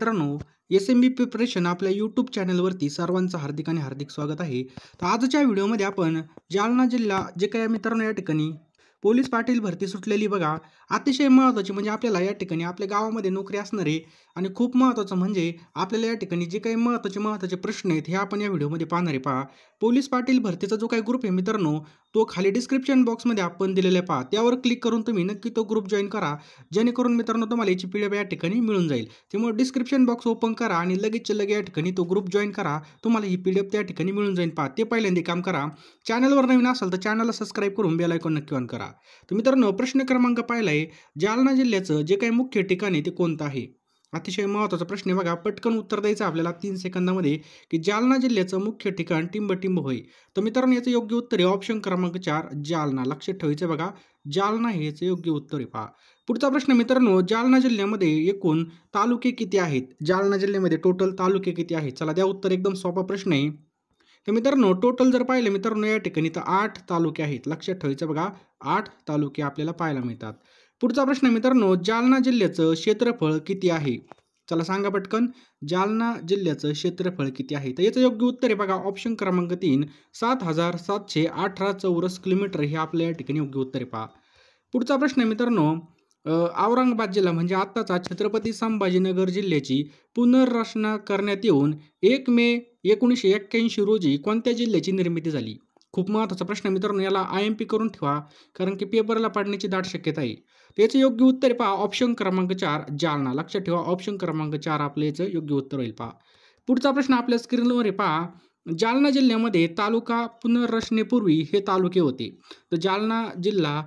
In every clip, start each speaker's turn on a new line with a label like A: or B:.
A: मित्रांनो, एस-एम-बी प्रिपरेशन आपल्या यूट्यूब चॅनलवरती सर्वांचं हार्दिक स्वागत आहे. तर आजच्या व्हिडिओमध्ये आपण जालना जिल्हा जे काही मित्रांनो या ठिकाणी पोलीस पाटील भरती सुटलेली बघा. अतिशय महत्त्वाची म्हणजे आपल्याला या ठिकाणी आपल्या गावामध्ये नोकरी असणारे आणि खूप महत्त्वाचं म्हणजे आपल्याला या ठिकाणी जे काही महत्त्वाचे प्रश्न आहेत हे आपण या व्हिडिओमध्ये पाहणार आहे. पहा, पोलीस पाटील भरतीचा जो काही ग्रुप आहे मित्रांनो, तो खाली डिस्क्रिप्शन बॉक्समध्ये आपण दिलेला आहे. पहा, त्यावर क्लिक करून तुम्ही नक्की तो ग्रुप जॉईन करा, जेणेकरून मित्रांनो तुम्हाला याची PDF या ठिकाणी मिळून जाईल. त्यामुळे डिस्क्रिप्शन बॉक्स ओपन करा आणि लगेचच्या लगेच या ठिकाणी तो ग्रुप जॉईन करा. तुम्हाला ही PDF त्या ठिकाणी मिळून जाईल. पहा, ते पहिल्यांदा काम करा. चॅनलवर नवीन असाल तर चॅनलला सबस्क्राईब करून बेल आयकॉन नक्की ऑन करा. तर मित्रांनो, प्रश्न क्रमांक पहिला आहे, जालना जिल्ह्याचं जे काही मुख्य ठिकाण आहे ते कोणतं आहे? अतिशय महत्त्वाचा प्रश्न आहे बघा. पटकन उत्तर द्यायचं आपल्याला 3 सेकंदामध्ये की जालना जिल्ह्याचं मुख्य ठिकाण टिंबटिंब होय. तर मित्रांनो, याचं योग्य उत्तर आहे ऑप्शन क्रमांक 4 जालना. लक्षात ठेवायचं बघा, जालना हे याचं योग्य उत्तर आहे. पहा, पुढचा प्रश्न मित्रांनो, जालना जिल्ह्यामध्ये एकूण तालुके किती आहेत? जालना जिल्ह्यामध्ये टोटल तालुके किती आहेत? चला द्या उत्तर. एकदम सोपा प्रश्न आहे. तर मित्रांनो, टोटल जर पाहिलं मित्रांनो या ठिकाणी तर 8 तालुके आहेत. लक्षात ठेवायचं बघा, 8 तालुके आपल्याला पाहायला मिळतात. पुढचा प्रश्न मित्रांनो, जालना जिल्ह्याचं क्षेत्रफळ किती आहे? चला सांगा पटकन, जालना जिल्ह्याचं क्षेत्रफळ किती आहे? तर याचं योग्य उत्तर आहे बघा ऑप्शन क्रमांक 3 7,718 चौरस किलोमीटर हे आपल्या या ठिकाणी योग्य उत्तर आहे. पहा, पुढचा प्रश्न मित्रांनो, औरंगाबाद जिल्हा म्हणजे आत्ताचा छत्रपती संभाजीनगर जिल्ह्याची पुनर्रचना करण्यात येऊन 1 मे 1981 रोजी कोणत्या जिल्ह्याची निर्मिती झाली? खूप महत्त्वाचा प्रश्न मित्रांनो, याला IMP करून ठेवा, कारण की पेपरला पडण्याची दाट शक्यता आहे. त्याचं योग्य उत्तर पहा ऑप्शन क्रमांक 4 जालना. लक्षात ठेवा, ऑप्शन क्रमांक 4 आपलं याचं योग्य उत्तर होईल. पहा, पुढचा प्रश्न आपल्या स्क्रीनवर आहे. पहा, जालना जिल्ह्यामध्ये तालुका पुनर्रचनेपूर्वी हे तालुके होते. तर जालना जिल्हा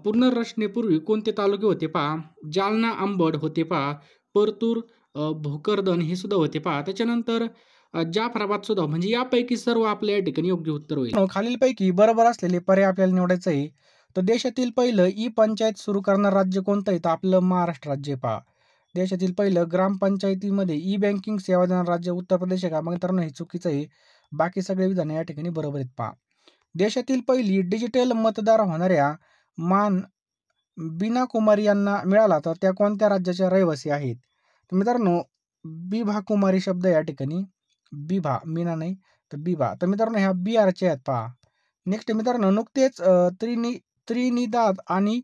A: पुनर्रचनेपूर्वी कोणते तालुके होते? पहा, जालना अंबड होते. पहा, परतूर, भोकरदन हे सुद्धा होते. पहा, त्याच्यानंतर जाफराबाद सुद्धा. म्हणजे यापैकी सर्व आपल्या या ठिकाणी योग्य उत्तर होईल. खालीलपैकी बरोबर असलेले पर्याय आपल्याला निवडायचं आहे. तर देशातील पहिलं ई-पंचायत सुरू करणारं राज्य कोणतं आहे? तर आपलं महाराष्ट्र राज्य आहे. पहा, देशातील पहिलं ग्रामपंचायतीमध्ये ई-बँकिंग सेवा देणारं राज्य उत्तर प्रदेश आहे का? मग मित्रांनो, हे चुकीचं आहे. बाकी सगळे विधान या ठिकाणी बरोबर आहेत. पहा, देशातील पहिली डिजिटल मतदार होणाऱ्या मान बीना कुमारी यांना मिळाला तर त्या कोणत्या राज्याच्या रहिवासी आहेत? तर मित्रांनो, बिभा कुमारी शब्द या ठिकाणी बिभा, मीना नाही तर बिभा. तर मित्रांनो, ह्या बिहारच्या आहेत. पहा, नेक्स्ट मित्रांनो, नुकतेच त्रिनिदाद आणि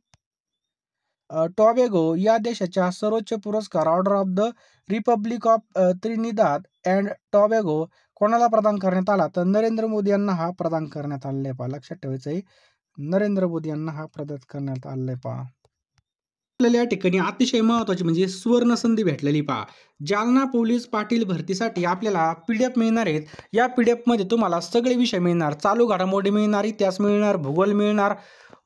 A: टॉबॅगो या देशाच्या सर्वोच्च पुरस्कार order of the republic of Trinidad and Tobago कोणाला प्रदान करण्यात आला? तर नरेंद्र मोदी यांना हा प्रदान करण्यात आलेला आहे. पहा, लक्षात ठेवायचं आहे, नरेंद्र मोदी यांना हा प्रदान करण्यात आलेला आहे. पहा, आपल्याला या ठिकाणी अतिशय महत्त्वाची म्हणजे सुवर्ण संधी भेटलेली. पहा, जालना पोलीस पाटील भरतीसाठी आपल्याला PDF मिळणार आहेत. या PDF मध्ये तुम्हाला सगळे विषय मिळणार, चालू घडामोडी मिळणार, इतिहास मिळणार, भूगोल मिळणार,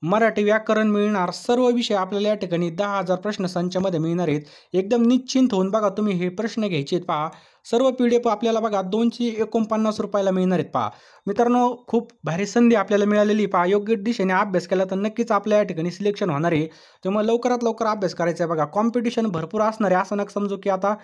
A: मराठी व्याकरण मिळणार. सर्व विषय आपल्याला या ठिकाणी 10,000 प्रश्न संचामध्ये मिळणार आहेत. एकदम निश्चिंत होऊन बघा तुम्ही हे प्रश्न घ्यायचे आहेत. पहा, सर्व PDF आपल्याला बघा 249 रुपयाला मिळणार आहेत. पहा मित्रांनो, खूप भारी संधी आपल्याला मिळालेली. पहा, योग्य दिशेने अभ्यास केला तर नक्कीच आपल्या या ठिकाणी सिलेक्शन होणार आहे. त्यामुळे लवकरात लवकर अभ्यास करायचा आहे. बघा, कॉम्पिटिशन भरपूर असणार आहे. असं नका समजू की आता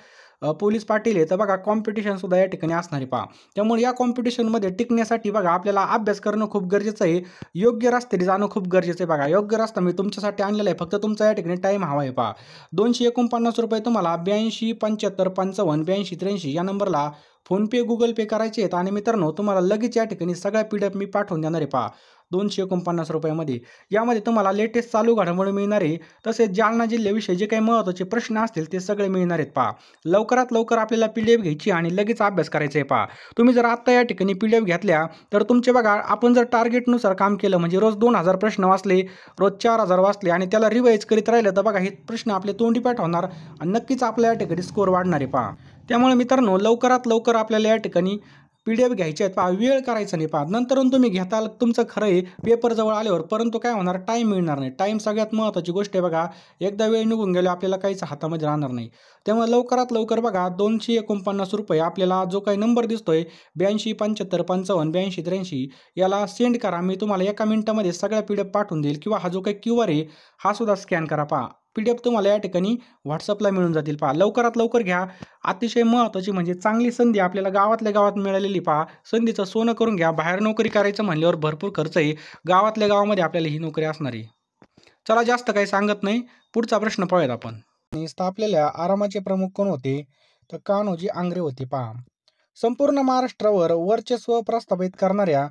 A: पोलीस पाटील आहे तर बघा कॉम्पिटिशन सुद्धा या ठिकाणी असणार आहे. पहा, त्यामुळे या कॉम्पिटिशनमध्ये टिकण्यासाठी बघा आपल्याला अभ्यास करणं खूप गरजेचं आहे. योग्य रस्त्याने जाणं खूप गरजेचं आहे. बघा, योग्य रस्ता मी तुमच्यासाठी आणलेला आहे, फक्त तुमचा या ठिकाणी टाईम हवा आहे. पहा, 249 रुपये तुम्हाला 82 75 55 82 83 या नंबरला फोनपे गुगल पे करायचे आहेत. आणि मित्रांनो, तुम्हाला लगेच या ठिकाणी सगळ्या PDF मी पाठवून देणार आहे. पहा, 249 रुपयामध्ये यामध्ये तुम्हाला लेटेस्ट चालू घडामोडी मिळणार आहे. तसेच जालना जिल्ह्याविषयी जे काही महत्त्वाचे प्रश्न असतील ते सगळे मिळणार आहेत. पहा, लवकरात लवकर आपल्याला PDF घ्यायची आणि लगेच अभ्यास करायचा आहे. पहा, तुम्ही जर आत्ता या ठिकाणी PDF घेतल्या तर तुमचे बघा, आपण जर टार्गेटनुसार काम केलं म्हणजे रोज 2000 प्रश्न वाचले, रोज 4000 वाचले आणि त्याला रिवाईज करीत राहिलं तर बघा हे प्रश्न आपले तोंडी पाठ होणार आणि नक्कीच आपल्या या ठिकाणी स्कोर वाढणार आहे. पहा, त्यामुळे मित्रांनो, लवकरात लवकर आपल्याला या ठिकाणी PDF घ्यायचे आहेत. पहा, वेळ करायचा नाही. पहा, नंतरून तुम्ही घेताल तुमचं खरं आहे पेपर जवळ आल्यावर, परंतु काय होणार, टाईम मिळणार नाही. टाईम सगळ्यात महत्त्वाची गोष्ट आहे. बघा, एकदा वेळ निघून गेलो आपल्याला काहीच हातामध्ये राहणार नाही. त्यामुळे लवकरात लवकर बघा 249 रुपये आपल्याला जो काही नंबर दिसतोय 82 75 55 82 83 याला सेंड करा. मी तुम्हाला एका मिनिटामध्ये सगळ्या PDF पाठवून देईल, किंवा हा जो काही QR आहे हा सुद्धा स्कॅन करा. पहा, PDF तुम्हाला या ठिकाणी WhatsAppला मिळून जातील. पहा, लवकरात लवकर घ्या. अतिशय महत्त्वाची म्हणजे चांगली संधी आपल्याला गावातल्या गावात मिळालेली. पहा, संधीचं सोनं करून घ्या. बाहेर नोकरी करायचं म्हणल्यावर भरपूर खर्च आहे, गावातल्या गावामध्ये आपल्याला ही नोकरी असणार आहे. चला, जास्त काही सांगत नाही, पुढचा प्रश्न पाहूयात आपण. आपल्याला आरामाचे प्रमुख कोण होते? तर कान्होजी आंग्रे होते पहा. संपूर्ण महाराष्ट्रावर वर्चस्व प्रस्थापित करणाऱ्या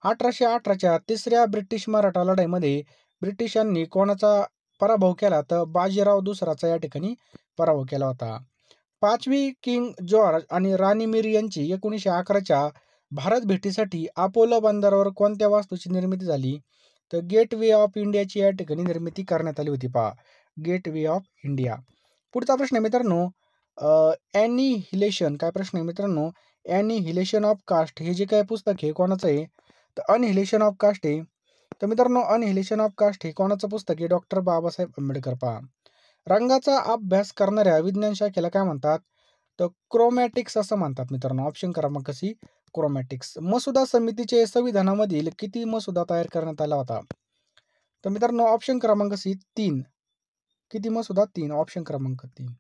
A: 1818च्या तिसऱ्या ब्रिटिश मराठा लढाईमध्ये ब्रिटिशांनी कोणाचा पराभव केला? तर बाजीराव दुसराचा या ठिकाणी पराभव केला होता. पाचवी किंग जॉर्ज आणि राणी मेरी यांची 1911च्या भारत भेटीसाठी अपोलो बंदरावर कोणत्या वास्तूची निर्मिती झाली? तर गेट वे ऑफ इंडियाची या ठिकाणी निर्मिती करण्यात आली होती पहा. Gateway of India. पुढचा प्रश्न आहे मित्रांनो, ॲनिहिलेशन काय प्रश्न आहे मित्रांनो, ॲनिहिलेशन ऑफ कास्ट हे जे काय पुस्तक आहे कोणाचं आहे? तर अनहिलेशन ऑफ कास्ट आहे. तर मित्रांनो अनहिलेशन ऑफ कास्ट हे कोणाचं पुस्तक आहे? डॉक्टर बाबासाहेब आंबेडकर पहा. रंगाचा अभ्यास करणाऱ्या विज्ञान शाखेला काय म्हणतात? तर क्रोमॅटिक्स असं म्हणतात मित्रांनो. ऑप्शन क्रमांक सी क्रोमॅटिक्स. मसुदा समितीचे संविधानामधील किती मसुदा तयार करण्यात आला होता? तर मित्रांनो ऑप्शन क्रमांक सी 3. किती मसुदा? 3. ऑप्शन क्रमांक 3.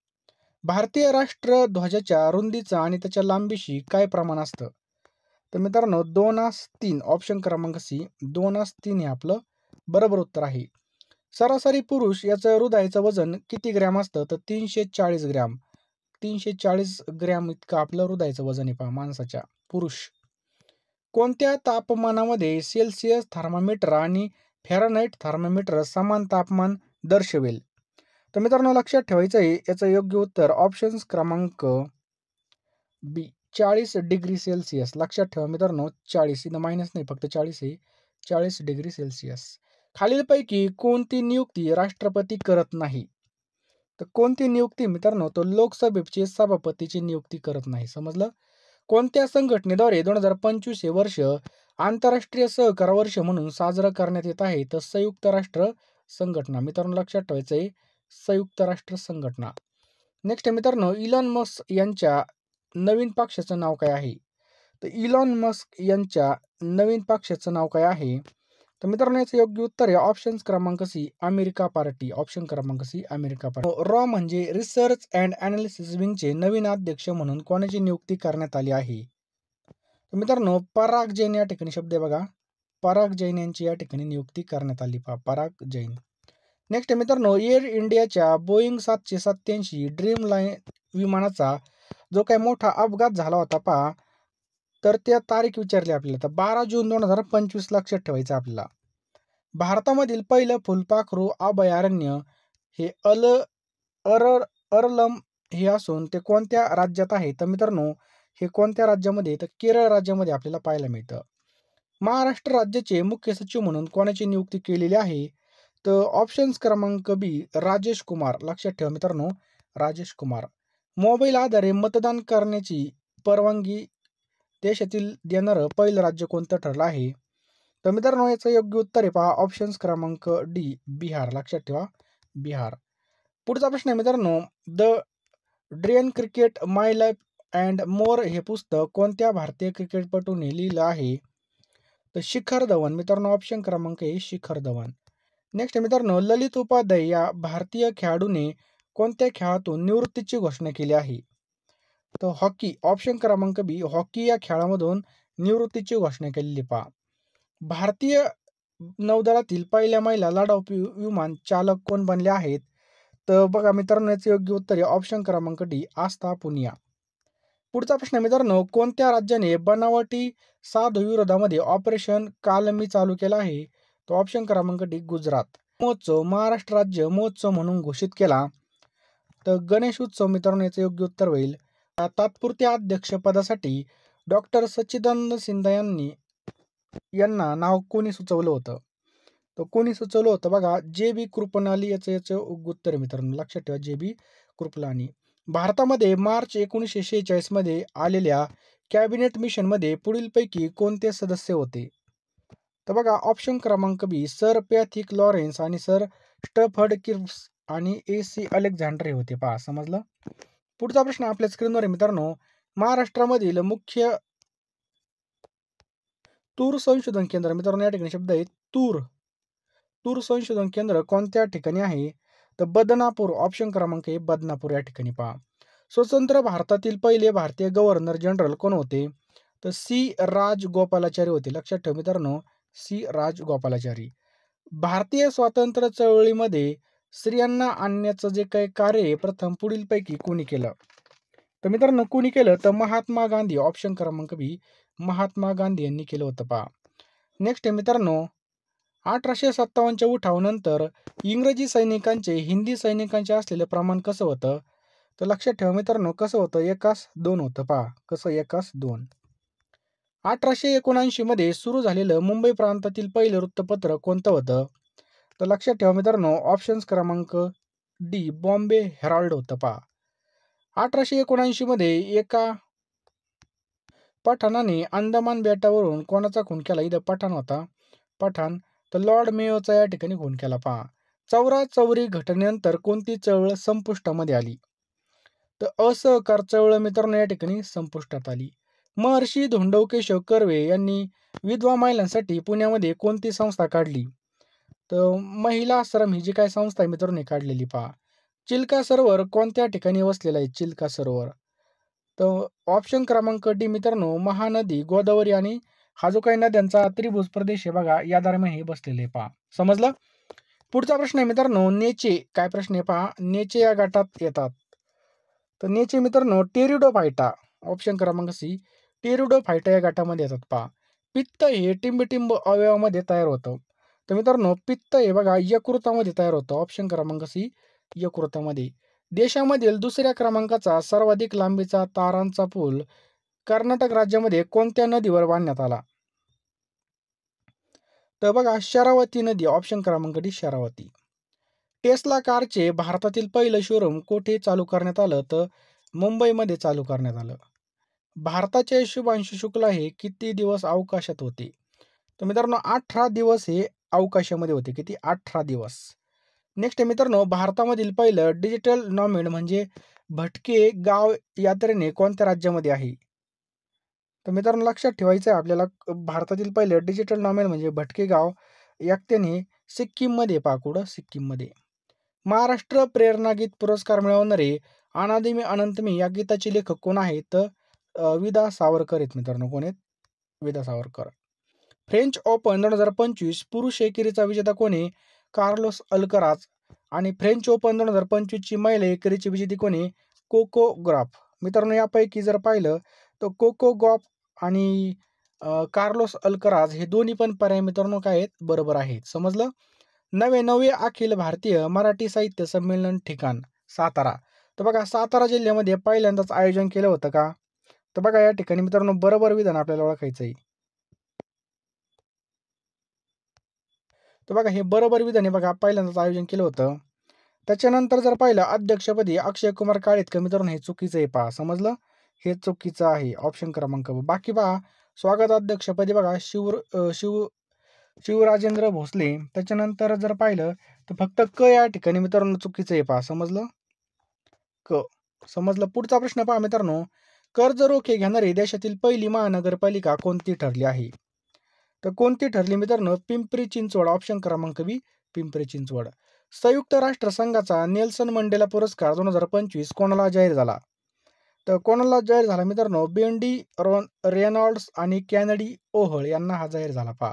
A: भारतीय राष्ट्रध्वजाच्या रुंदीचा आणि त्याच्या लांबीशी काय प्रमाण असतं? तर मित्रांनो 2:3. ऑप्शन क्रमांक सी 2:3 हे आपलं बरोबर उत्तर आहे. सरासरी पुरुष याचं हृदयाचं वजन किती ग्रॅम असतं? तर 340 ग्रॅम. 340 ग्रॅम इतकं आपलं हृदयाचं वजन आहे पहा माणसाच्या पुरुष. कोणत्या तापमानामध्ये सेल्सिअस थर्मामीटर आणि फॅरनहाइट थर्मामीटर समान तापमान दर्शवेल? तर मित्रांनो लक्षात ठेवायचं आहे याचं योग्य उत्तर ऑप्शन क्रमांक बी 40 डिग्री सेल्सिअस. लक्षात ठेवा मित्रांनो 40 इथं मायनस नाही फक्त 40 आहे. 40 डिग्री सेल्सिअस. खालीलपैकी कोणती नियुक्ती राष्ट्रपती करत नाही? तर कोणती नियुक्ती मित्रांनो? तो लोकसभेचे सभापतीची नियुक्ती करत नाही. समजलं? कोणत्या संघटनेद्वारे 2025 हे वर्ष आंतरराष्ट्रीय सहकार वर्ष म्हणून साजरं करण्यात येत आहे? तर संयुक्त राष्ट्र संघटना. मित्रांनो लक्षात ठेवायचं आहे संयुक्त राष्ट्र संघटना. नेक्स्ट आहे मित्रांनो इलॉन मस्क यांच्या नवीन पक्षाचं नाव काय आहे? तर इलॉन मस्क यांच्या नवीन पक्षाचं नाव काय आहे? तर मित्रांनो याचं योग्य उत्तर आहे ऑप्शन क्रमांक सी अमेरिका पार्टी. ऑप्शन क्रमांक सी अमेरिका पार्टी. रॉ म्हणजे रिसर्च अँड अनालिसिस विंगचे नवीन अध्यक्ष म्हणून कोणाची नियुक्ती करण्यात आली आहे? तर मित्रांनो पराग जैन या ठिकाणी शब्द आहे बघा. पराग जैन यांची या ठिकाणी नियुक्ती करण्यात आली पहा. पराग जैन. नेक्स्ट आहे मित्रांनो एअर इंडियाच्या बोईंग 787 ड्रीम लाईन विमानाचा जो काही मोठा अपघात झाला होता पहा, तर त्या तारीख विचारली आपल्याला. तर 12 जून 2025 लक्षात ठेवायचं आपल्याला. भारतामधील पहिलं फुलपाखरू अभयारण्य हे अरलम हे असून ते कोणत्या राज्यात आहे? तर मित्रांनो हे कोणत्या राज्यामध्ये? तर केरळ राज्यामध्ये आपल्याला पाहायला मिळतं. महाराष्ट्र राज्याचे मुख्य सचिव म्हणून कोणाची नियुक्ती केलेली आहे? तर ऑप्शन्स क्रमांक बी राजेश कुमार. लक्षात ठेवा मित्रांनो राजेश कुमार. मोबाईल आधारे मतदान करण्याची परवानगी देशातील देणारं पहिलं राज्य कोणतं ठरलं आहे? तर मित्रांनो याचं योग्य उत्तर आहे पहा ऑप्शन्स क्रमांक डी बिहार. लक्षात ठेवा बिहार. पुढचा प्रश्न आहे मित्रांनो the drain cricket my life and more हे पुस्तक कोणत्या भारतीय क्रिकेटपटूने लिहिलं आहे? तर शिखर धवन. मित्रांनो ऑप्शन क्रमांक ए शिखर धवन. नेक्स्ट मित्रांनो ललित उपाध्याय या भारतीय खेळाडूने कोणत्या खेळातून निवृत्तीची घोषणा केली आहे? तर हॉकी. ऑप्शन क्रमांक बी हॉकी या खेळामधून निवृत्तीची घोषणा केलेली पहा. भारतीय नौदलातील पहिल्या महिला लढाऊ विमान चालक कोण बनले आहेत? तर बघा मित्रांनो याचं योग्य उत्तर आहे ऑप्शन क्रमांक डी आस्था पुनिया. पुढचा प्रश्न मित्रांनो कोणत्या राज्याने बनावटी साधू विरोधामध्ये ऑपरेशन कालमी चालू केला आहे? तो ऑप्शन क्रमांक डी गुजरात. महोत्सव महाराष्ट्र राज्य महोत्सव म्हणून घोषित केला? तर गणेश उत्सव. मित्रांनो याचं योग्य उत्तर होईल. तात्पुरत्या अध्यक्षपदासाठी डॉक्टर सच्चिदानंद सिन्हा यांना नाव कोणी सुचवलं होतं? तर कोणी सुचवलं होतं बघा जे.बी. कृपलानी याचं उत्तर आहे मित्रांनो. लक्षात ठेवा जे.बी. कृपलानी. भारतामध्ये मार्च 1946 मध्ये आलेल्या कॅबिनेट मिशनमध्ये पुढीलपैकी कोणते सदस्य होते? तर बघा ऑप्शन क्रमांक बी सर पॅथिक लॉरेन्स आणि सर स्टफर्ड किर्ब्स आणि ए.सी. अलेक्झांडर हे होते पहा. समजलं? पुढचा प्रश्न आपल्या स्क्रीनवर आहे मित्रांनो महाराष्ट्रामधील मुख्य तूर संशोधन केंद्र. मित्रांनो या ठिकाणी शब्द आहे तूर संशोधन केंद्र कोणत्या ठिकाणी आहे? तर बदनापूर. ऑप्शन क्रमांक ए बदनापूर या ठिकाणी पहा. स्वतंत्र भारतातील पहिले भारतीय गव्हर्नर जनरल कोण होते? तर सी राजगोपालाचारी होते. लक्षात ठेवा मित्रांनो सी राजगोपालाचारी. भारतीय स्वातंत्र्य चळवळीमध्ये स्त्रियांना आणण्याचं जे काही कार्य प्रथम पुढीलपैकी कोणी केलं? तर मित्रांनो कोणी केलं तर महात्मा गांधी, ऑप्शन क्रमांक बी महात्मा गांधी यांनी केलं होतं पहा. नेक्स्ट आहे मित्रांनो, 1857च्या उठावानंतर इंग्रजी सैनिकांचे हिंदी सैनिकांचे असलेलं प्रमाण कसं होतं? तर लक्षात ठेवा मित्रांनो, कसं होतं? 1:2 होतं पहा. कसं? 1:2. 1879 मध्ये सुरू झालेलं मुंबई प्रांतातील पहिलं वृत्तपत्र कोणतं होतं? तर लक्षात ठेवा मित्रांनो, ऑप्शन्स क्रमांक डी बॉम्बे हेराल्ड होतं पहा. 1879 मध्ये एका पठाणाने अंदमान बेटावरून कोणाचा खून केला? इथं पठाण होता. पठाण. तर लॉर्ड मेयोचा या ठिकाणी खून केला पहा. चौरा-चौरी घटनेनंतर कोणती चळवळ संपुष्टामध्ये आली? तर असहकार चळवळ मित्रांनो या ठिकाणी संपुष्टात आली. महर्षी धोंडो केशव कर्वे यांनी विधवा महिलांसाठी पुण्यामध्ये कोणती संस्था काढली? तर महिला आश्रम ही जी काय संस्था आहे मित्रांनो काढलेली पहा. चिल्का सरोवर कोणत्या ठिकाणी वसलेलं आहे? चिल्का सरोवर. तर ऑप्शन क्रमांक डी मित्रांनो, महानदी, गोदावरी आणि हा जो काही नद्यांचा त्रिभुज प्रदेश आहे बघा, या दरम्यान हे बसलेले आहे पहा. समजलं? पुढचा प्रश्न आहे मित्रांनो, नेचे. काय प्रश्न आहे पहा. नेचे या गटात येतात. तर नेचे मित्रांनो टेरिडोफायटा, ऑप्शन क्रमांक सी टेरिडोफायटा या गटामध्ये येतात पहा. पित्त हे टिंबटिंब अवयवामध्ये तयार होतं. तर मित्रांनो पित्त हे बघा यकृतामध्ये तयार होतं. ऑप्शन क्रमांक सी यकृतामध्ये. देशामधील दुसऱ्या क्रमांकाचा सर्वाधिक लांबीचा तारांचा पूल कर्नाटक राज्यामध्ये कोणत्या नदीवर बांधण्यात आला? तर बघा शरावती नदी, ऑप्शन क्रमांक डी शरावती. टेस्ला कारचे भारतातील पहिलं शोरूम कुठे चालू करण्यात आलं? तर मुंबईमध्ये चालू करण्यात आलं. भारताचे शुभांशु शुक्ला हे किती दिवस अवकाशात होते? तर मित्रांनो 18 दिवस हे अवकाशामध्ये होते. किती? 18 दिवस. नेक्स्ट आहे मित्रांनो, भारतामधील पहिलं डिजिटल नॉमेड म्हणजे भटके गाव यात्रेने कोणत्या राज्यामध्ये आहे? तर मित्रांनो लक्षात ठेवायचं आहे आपल्याला, भारतातील पहिलं डिजिटल नॉमेड म्हणजे भटके गाव यात्रेने सिक्कीममध्ये पहा. कुठं? सिक्कीममध्ये. महाराष्ट्र प्रेरणा गीत पुरस्कार मिळवणारे अनादी मी अनंत मी या गीताचे लेखक कोण आहेत? तर विदा सावरकर आहेत मित्रांनो. कोण आहेत? विदा सावरकर. फ्रेंच ओपन 2025 पुरुष एकेरीचा विजेता कोण आहे? Carlos Alcaraz. आणि फ्रेंच ओपन 2025 ची महिला एकेरीची विजेती कोण आहे? Coco Gauff. मित्रांनो यापैकी जर पाहिलं तर कोको गॉफ आणि कार्लोस अल्कराज हे दोन्ही पण पर्याय मित्रांनो काय आहेत? बरोबर आहेत. समजलं? 9वे अखिल भारतीय मराठी साहित्य संमेलन ठिकाण सातारा. तर बघा सातारा जिल्ह्यामध्ये पहिल्यांदाच आयोजन केलं होतं का? तर बघा या ठिकाणी मित्रांनो बरोबर विधान आपल्याला ओळखायचं आहे. तर बघा हे बरोबर विधान आहे बघा, पहिल्यांदाच आयोजन केलं होतं. त्याच्यानंतर जर पाहिलं अध्यक्षपदी अक्षय कुमार काळेतकर मित्रांनो हे चुकीचं आहे पहा. समजलं? हे चुकीचं आहे. ऑप्शन क्रमांक ब. बाकी पहा स्वागत अध्यक्षपदी बघा शिवराजेंद्र भोसले. त्याच्यानंतर जर पाहिलं तर फक्त क या ठिकाणी मित्रांनो चुकीचं आहे पहा. समजलं? क. समजलं? पुढचा प्रश्न पहा मित्रांनो, कर्ज रोखे घेणारी देशातील पहिली महानगरपालिका कोणती ठरली आहे? तर कोणती ठरली मित्रांनो? पिंपरी चिंचवड. ऑप्शन क्रमांक बी पिंपरी चिंचवड. संयुक्त राष्ट्र संघाचा नेल्सन मंडेला पुरस्कार 2025 कोणाला जाहीर झाला? तर कोणाला जाहीर झाला मित्रांनो? बेंडी रेनॉल्ड्स आणि कॅनडी ओहळ यांना हा जाहीर झाला पहा.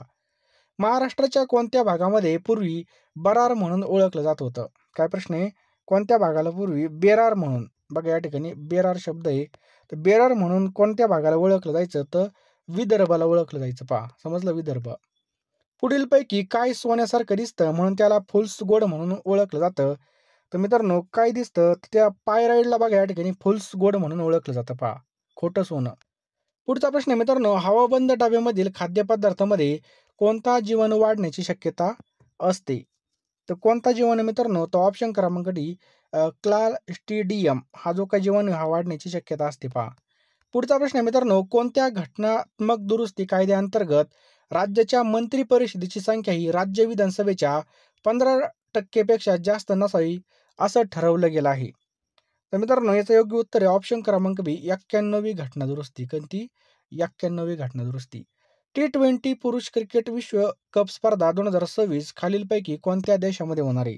A: महाराष्ट्राच्या कोणत्या भागामध्ये पूर्वी बरार म्हणून ओळखलं जात होतं? काय प्रश्न आहे? कोणत्या भागाला पूर्वी बेरार म्हणून, बघा या ठिकाणी बेरार शब्द आहे. तर बेरार म्हणून कोणत्या भागाला ओळखलं जायचं? तर विदर्भाला ओळखलं जायचं पहा. समजलं? विदर्भ. पुढीलपैकी काय सोन्यासारखं दिसतं म्हणून त्याला फुल्स गोल्ड म्हणून ओळखलं जातं? तर मित्रांनो काय दिसतं? तर त्या पायराईडला बघा या ठिकाणी फुल्स गोल्ड म्हणून ओळखलं जातं पहा. खोटं सोनं. पुढचा प्रश्न आहे मित्रांनो, हवाबंद डब्यामधील खाद्यपदार्थामध्ये कोणता जीवाणू वाढण्याची शक्यता असते? तर कोणता जीवाणू मित्रांनो? तो ऑप्शन क्रमांक डी क्लास्ट्रिडियम हा जो काही जीवाणू हा वाढण्याची शक्यता असते पहा. पुढचा प्रश्न आहे मित्रांनो, कोणत्या घटनात्मक दुरुस्ती कायद्याअंतर्गत राज्याच्या मंत्री परिषदेची संख्या ही राज्य विधानसभेच्या 15% पेक्षा जास्त नसावी असं ठरवलं गेलं आहे? तर मित्रांनो याचं योग्य उत्तर आहे ऑप्शन क्रमांक बी 91वी घटना दुरुस्ती. कोणती? 91वी घटना दुरुस्ती. T20 पुरुष क्रिकेट विश्व कप स्पर्धा 2026 खालीलपैकी कोणत्या देशामध्ये होणार आहे?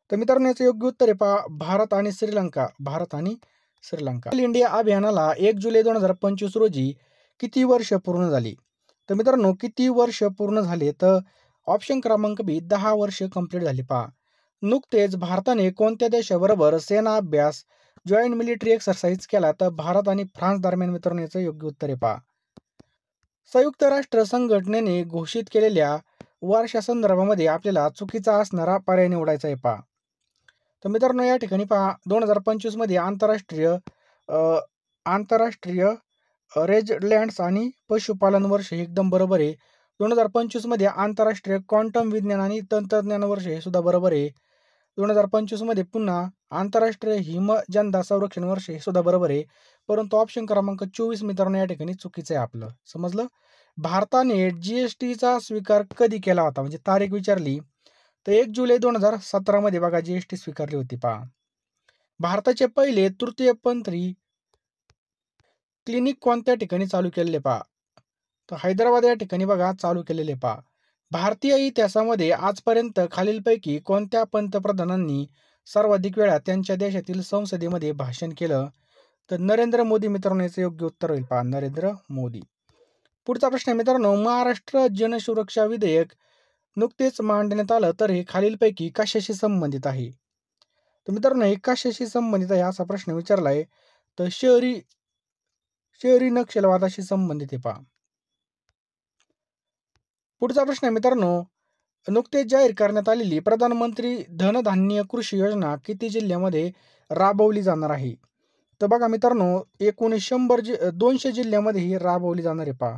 A: तर मित्रांनो याचं योग्य उत्तर आहे पहा भारत आणि श्रीलंका. भारत आणि श्रीलंका. इंडिया अभियानाला 1 जुलै 2025 रोजी किती वर्ष पूर्ण झाली? तर मित्रांनो किती वर्ष पूर्ण झाले? तर ऑप्शन क्रमांक बी 10 वर्ष कंप्लीट झाली पहा. नुकतेच भारताने कोणत्या देशाबरोबर सेना अभ्यास जॉईंट मिलिटरी एक्सरसाइज केला तर भारत आणि फ्रान्स दरम्यान मित्रांनो याचं योग्य उत्तर आहे पहा. संयुक्त राष्ट्र संघटनेने घोषित केलेल्या वर्षासंदर्भामध्ये आपल्याला चुकीचा असणारा पर्याय निवडायचा आहे पहा. तर मित्रांनो या ठिकाणी पहा 2025 मध्ये आंतरराष्ट्रीय रेजलँड्स आणि पशुपालन वर्ष हे एकदम बरोबर आहे. 2025 मध्ये आंतरराष्ट्रीय क्वांटम विज्ञान आणि तंत्रज्ञान वर्ष हे सुद्धा बरोबर आहे. 2025 मध्ये पुन्हा आंतरराष्ट्रीय हिमजनता संरक्षण वर्ष हे सुद्धा बरोबर आहे. परंतु ऑप्शन क्रमांक 24 मित्रांनो या ठिकाणी चुकीचं आहे आपलं. समजलं? भारताने जीएसटीचा स्वीकार कधी केला होता म्हणजे तारीख विचारली तर 1 जुलै 2017 मध्ये बघा जीएसटी स्वीकारली होती पहा. भारताचे पहिले तृतीयपंथी क्लिनिक कोणत्या ठिकाणी चालू केलेले पहा. तर हैदराबाद या ठिकाणी बघा चालू केलेले पहा. भारतीय इतिहासामध्ये आजपर्यंत खालीलपैकी कोणत्या पंतप्रधानांनी सर्वाधिक वेळा त्यांच्या देशातील संसदेमध्ये भाषण केलं? तर नरेंद्र मोदी मित्रांनो याचं योग्य उत्तर होईल पहा नरेंद्र मोदी. पुढचा प्रश्न आहे मित्रांनो महाराष्ट्र जनसुरक्षा विधेयक नुकतेच मांडण्यात आलं तर हे खालीलपैकी कशाशी संबंधित आहे? तर मित्रांनो हे कशाशी संबंधित आहे असा प्रश्न विचारलाय तर शहरी नक्षलवादाशी संबंधित आहे पहा. पुढचा प्रश्न आहे मित्रांनो नुकतेच जाहीर करण्यात आलेली प्रधानमंत्री धनधान्य कृषी योजना किती जिल्ह्यामध्ये राबवली जाणार आहे? तर बघा मित्रांनो एकूण 200 जिल्ह्यामध्ये ही राबवली जाणार आहे पहा.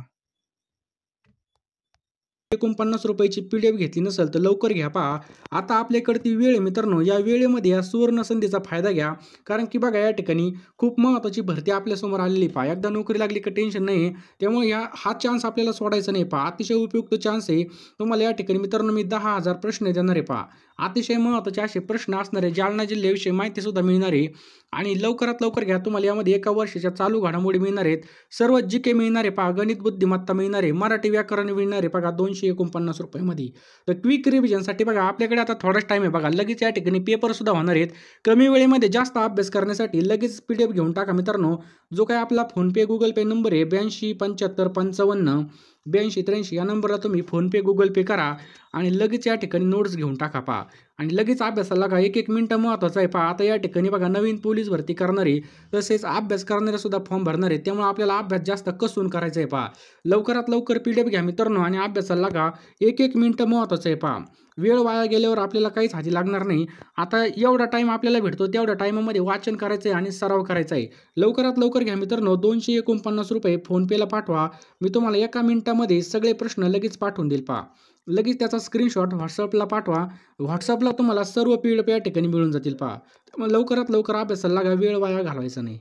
A: 49 रुपयाची PDF घेतली नसेल तर लवकर घ्या पहा. आता आपल्याकडे ती वेळ आहे मित्रांनो. या वेळेमध्ये या सुवर्ण संधीचा फायदा घ्या. कारण की बघा या ठिकाणी खूप महत्त्वाची भरती आपल्यासमोर आलेली पहा. एकदा नोकरी लागली की टेन्शन नाही. त्यामुळे हा चान्स आपल्याला सोडायचा नाही पहा. अतिशय उपयुक्त चान्स आहे. तुम्हाला या ठिकाणी मित्रांनो मी 10,000 प्रश्न देणार आहे पहा. अतिशय महत्त्वाचे असे प्रश्न असणार आहे. जालना जिल्ह्याविषयी माहिती सुद्धा मिळणार आहे. आणि लवकरात लवकर घ्या. तुम्हाला यामध्ये एका वर्षाच्या चालू घडामोडी मिळणार आहेत. सर्व GK मिळणार आहे पहा. गणित बुद्धिमत्ता मिळणार आहे. मराठी व्याकरण मिळणार आहे बघा 249 रुपयामध्ये. तर क्विक रिव्हिजनसाठी बघा आपल्याकडे आता थोडाच टाईम आहे बघा. लगेच या ठिकाणी पेपर सुद्धा होणार आहेत. कमी वेळेमध्ये जास्त अभ्यास करण्यासाठी लगेच PDF घेऊन टाका मित्रांनो. जो काय आपला फोनपे गुगल पे नंबर आहे 82 75 55 82 83 या नंबरला तुम्ही फोनपे गुगल पे करा आणि लगेच या ठिकाणी नोट्स घेऊन टाका पहा. आणि लगेच अभ्यासाला का 1-1 मिनिटं महत्त्वाचं आहे पहा. आता या ठिकाणी बघा नवीन पोलीस भरती करणारे तसेच अभ्यास करणारे सुद्धा फॉर्म भरणार आहेत. त्यामुळे आपल्याला अभ्यास जास्त कसून करायचा आहे पहा. लवकरात लवकर PDF घ्या मित्रांनो आणि अभ्यासाला का 1-1 मिनिटं महत्त्वाचं आहे पहा. वेळ वाया गेल्यावर आपल्याला काहीच हाती लागणार नाही. आता एवढा टाईम आपल्याला भेटतो तेवढ्या टाईमामध्ये वाचन करायचं आहे आणि सराव करायचा आहे. लवकरात लवकर घ्या मित्रांनो. 249 रुपये फोनपेला पाठवा. मी तुम्हाला 1 मिनिटामध्ये सगळे प्रश्न लगेच पाठवून देईल पहा. लगेच त्याचा स्क्रीनशॉट WhatsAppला पाठवा. WhatsAppला तुम्हाला सर्व PDF या ठिकाणी मिळून जातील पहा. त्यामुळे लवकरात लवकर अभ्यासाला लागा. वेळ वाया घालवायचा नाही.